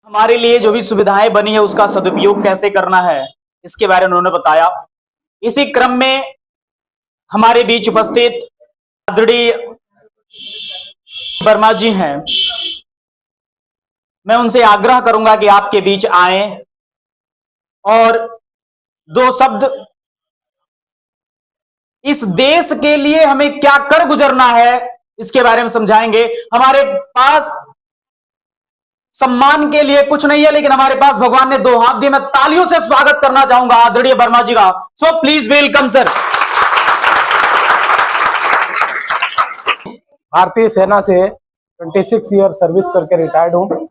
हमारे लिए जो भी सुविधाएं बनी है उसका सदुपयोग कैसे करना है, इसके बारे में उन्होंने बताया। इसी क्रम में हमारे बीच उपस्थित आदरणीय वर्मा जी हैं। मैं उनसे आग्रह करूंगा कि आपके बीच आए और दो शब्द इस देश के लिए हमें क्या कर गुजरना है इसके बारे में समझाएंगे। हमारे पास सम्मान के लिए कुछ नहीं है, लेकिन हमारे पास भगवान ने दो हाथ दिए। मैं तालियों से स्वागत करना चाहूंगा आदरणीय वर्मा जी का। So please welcome sir. भारतीय सेना से 26 ईयर सर्विस करके रिटायर्ड हूँ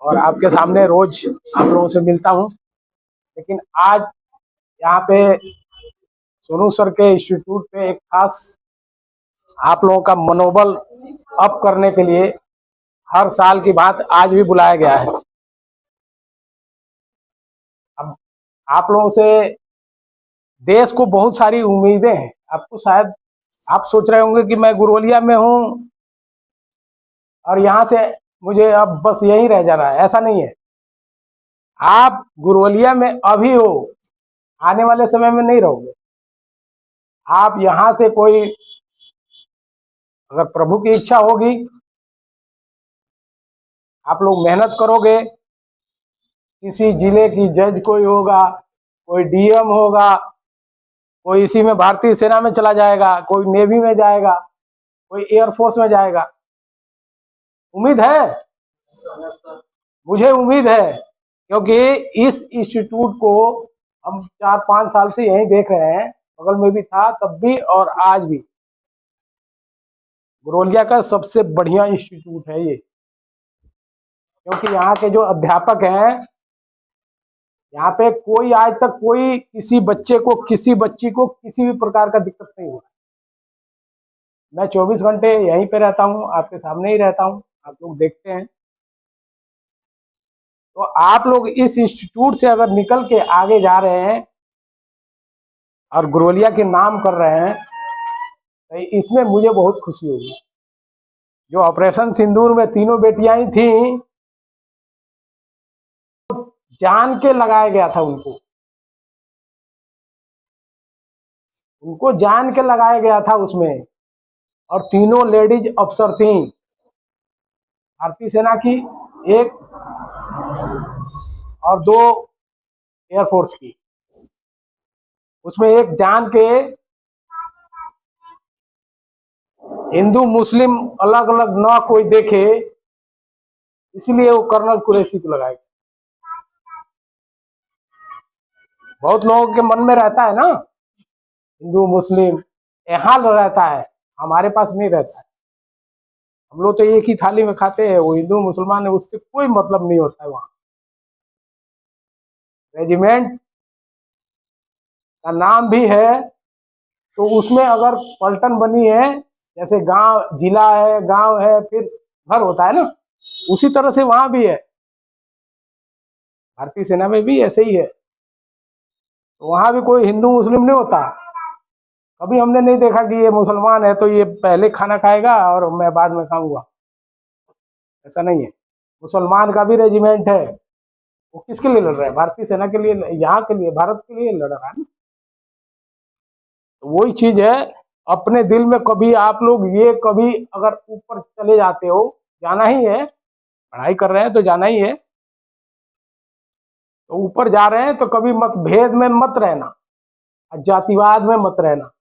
और आपके सामने रोज आप लोगों से मिलता हूँ। लेकिन आज यहाँ पे सोनू सर के इंस्टीट्यूट पे एक खास आप लोगों का मनोबल अप करने के लिए हर साल की बात आज भी बुलाया गया है। अब आप लोगों से देश को बहुत सारी उम्मीदें हैं। आपको शायद आप सोच रहे होंगे कि मैं गुरवलिया में हूँ और यहाँ से मुझे अब बस यहीं रह जाना है। ऐसा नहीं है। आप गुरवलिया में अभी हो, आने वाले समय में नहीं रहोगे। आप यहाँ से कोई अगर प्रभु की इच्छा होगी, आप लोग मेहनत करोगे, किसी जिले की जज कोई होगा, कोई डीएम होगा, कोई इसी में भारतीय सेना में चला जाएगा, कोई नेवी में जाएगा, कोई एयरफोर्स में जाएगा। उम्मीद है, मुझे उम्मीद है, क्योंकि इस इंस्टीट्यूट को हम 4-5 साल से यहीं देख रहे हैं। बगल में भी था तब भी और आज भी। गुरवलिया का सबसे बढ़िया इंस्टीट्यूट है ये, क्योंकि यहाँ के जो अध्यापक हैं, यहाँ पे कोई आज तक कोई किसी बच्चे को, किसी बच्ची को किसी भी प्रकार का दिक्कत नहीं हुआ। मैं 24 घंटे यहीं पे रहता हूँ, आपके सामने ही रहता हूँ, आप लोग देखते हैं। तो आप लोग इस इंस्टीट्यूट से अगर निकल के आगे जा रहे हैं और गुरवलिया के नाम कर रहे हैं, तो इसमें मुझे बहुत खुशी होगी। जो ऑपरेशन सिंदूर में तीनों बेटियां ही थी, जान के लगाया गया था उनको जान के लगाया गया था उसमें, और तीनों लेडीज अफसर थी भारतीय सेना की, एक और 2 एयरफोर्स की। उसमें एक जान के हिंदू मुस्लिम अलग अलग ना कोई देखे, इसलिए वो कर्नल कुरैशी को लगाया। बहुत लोगों के मन में रहता है ना, हिंदू मुस्लिम, यहाँ रहता है, हमारे पास नहीं रहता है। हम लोग तो एक ही थाली में खाते हैं, वो हिंदू मुसलमान है, उससे कोई मतलब नहीं होता है। वहाँ रेजिमेंट का नाम भी है, तो उसमें अगर पलटन बनी है, जैसे गांव जिला है, गांव है, फिर घर होता है ना, उसी तरह से वहां भी है। भारतीय सेना में भी ऐसे ही है। तो वहां भी कोई हिंदू मुस्लिम नहीं होता। कभी हमने नहीं देखा कि ये मुसलमान है तो ये पहले खाना खाएगा और मैं बाद में खाऊंगा, ऐसा नहीं है। मुसलमान का भी रेजिमेंट है, वो किसके लिए लड़ रहा है? भारतीय सेना के लिए, यहाँ के लिए, भारत के लिए लड़ रहा है ना। तो वही चीज है। अपने दिल में कभी आप लोग ये कभी अगर ऊपर चले जाते हो, जाना ही है, पढ़ाई कर रहे हैं तो जाना ही है, तो ऊपर जा रहे हैं तो कभी मतभेद में मत रहना, जातिवाद में मत रहना।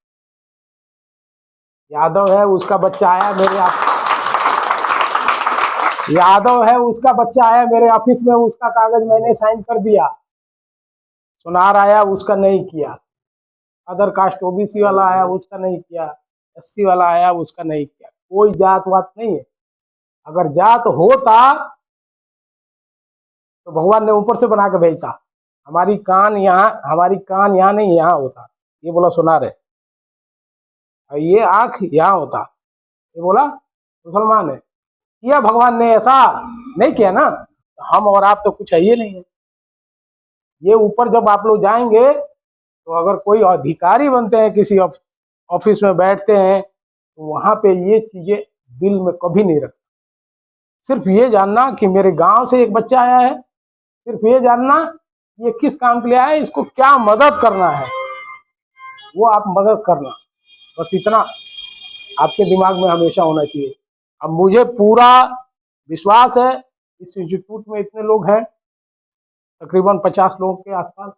यादव है उसका बच्चा आया मेरे यादव है उसका बच्चा आया मेरे ऑफिस में, उसका कागज मैंने साइन कर दिया। सुनार आया, उसका नहीं किया। अदर कास्ट ओबीसी वाला आया, उसका नहीं किया। एससी वाला आया, उसका नहीं किया। कोई जात वात नहीं है। अगर जात होता तो भगवान ने ऊपर से बना के भेजता। हमारी कान यहाँ नहीं, यहाँ होता। ये बोला सुनार है, और ये आंख यहाँ होता, ये बोला मुसलमान है। किया भगवान ने ऐसा? नहीं किया ना। हम और आप तो कुछ है ही नहीं है। ये ऊपर जब आप लोग जाएंगे, तो अगर कोई अधिकारी बनते हैं, किसी ऑफिस में बैठते हैं, तो वहां पे ये चीजें दिल में कभी नहीं रखते। सिर्फ ये जानना कि मेरे गांव से एक बच्चा आया है, सिर्फ ये जानना ये किस काम के लिए आया है, इसको क्या मदद करना है, वो आप मदद करना, बस इतना आपके दिमाग में हमेशा होना चाहिए। अब मुझे पूरा विश्वास है, इस इंस्टीट्यूट में इतने लोग हैं, तकरीबन 50 लोगों के आसपास,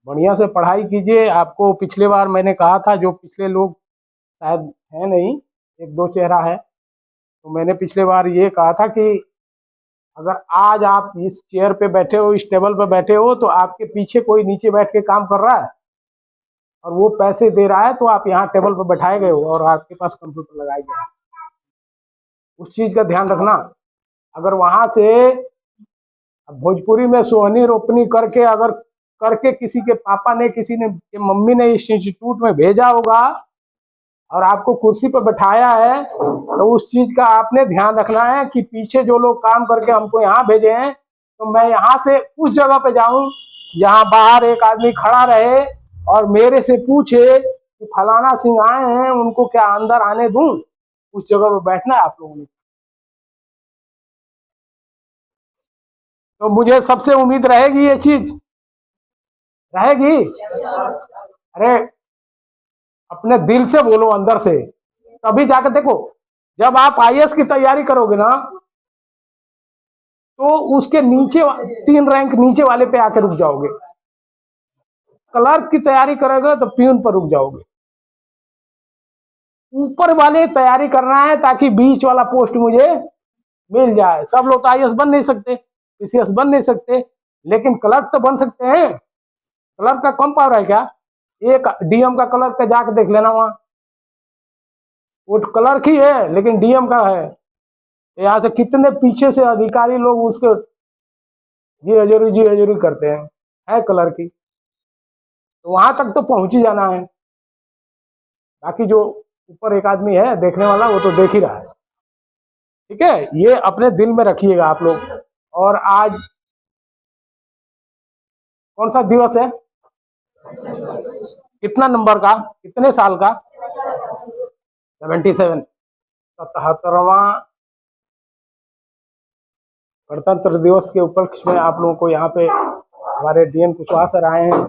बढ़िया से पढ़ाई कीजिए। आपको पिछले बार मैंने कहा था, जो पिछले लोग शायद है नहीं, एक दो चेहरा है, तो मैंने पिछले बार ये कहा था कि अगर आज आप इस चेयर पे बैठे हो, इस टेबल पे बैठे हो, तो आपके पीछे कोई नीचे बैठ के काम कर रहा है और वो पैसे दे रहा है, तो आप यहाँ टेबल पर बैठाए गए हो और आपके पास कंप्यूटर लगाया गया है। उस चीज का ध्यान रखना। अगर वहां से भोजपुरी में सोहनी रोपनी करके, अगर करके किसी के पापा ने, किसी ने, मम्मी ने इस इंस्टीट्यूट में भेजा होगा और आपको कुर्सी पर बैठाया है, तो उस चीज का आपने ध्यान रखना है कि पीछे जो लोग काम करके हमको यहाँ भेजे हैं, तो मैं यहाँ से उस जगह पे जाऊं जहाँ बाहर एक आदमी खड़ा रहे और मेरे से पूछे कि फलाना सिंह आए हैं, उनको क्या अंदर आने दूं। उस जगह पे बैठना है आप लोगों ने। तो मुझे सबसे उम्मीद रहेगी, ये चीज रहेगी। अरे अपने दिल से बोलो, अंदर से, तभी जाकर देखो। जब आप आईएएस की तैयारी करोगे ना, तो उसके नीचे 3 रैंक नीचे वाले पे आके रुक जाओगे। क्लर्क की तैयारी करोगे तो प्यून पर रुक जाओगे। ऊपर वाले तैयारी करना है ताकि बीच वाला पोस्ट मुझे मिल जाए। सब लोग तो आईएएस बन नहीं सकते, पीसीएस बन नहीं सकते, लेकिन क्लर्क तो बन सकते हैं। क्लर्क का कम पावर है क्या? एक डीएम का क्लर्क का जाके देख लेना, वहां वो क्लर्क ही है लेकिन डीएम का है। यहाँ से कितने पीछे से अधिकारी लोग उसके जी हजूरी करते हैं, है क्लर्क की। तो वहां तक तो पहुंच ही जाना है। बाकी जो ऊपर एक आदमी है देखने वाला, वो तो देख ही रहा है। ठीक है, ये अपने दिल में रखिएगा आप लोग। और आज कौन सा दिवस है? कितना नंबर का, कितने साल का? 77, 77वां गणतंत्र दिवस के उपलक्ष्य में आप लोगों को यहाँ पे हमारे डीएम कुशवाहा सर आए हैं।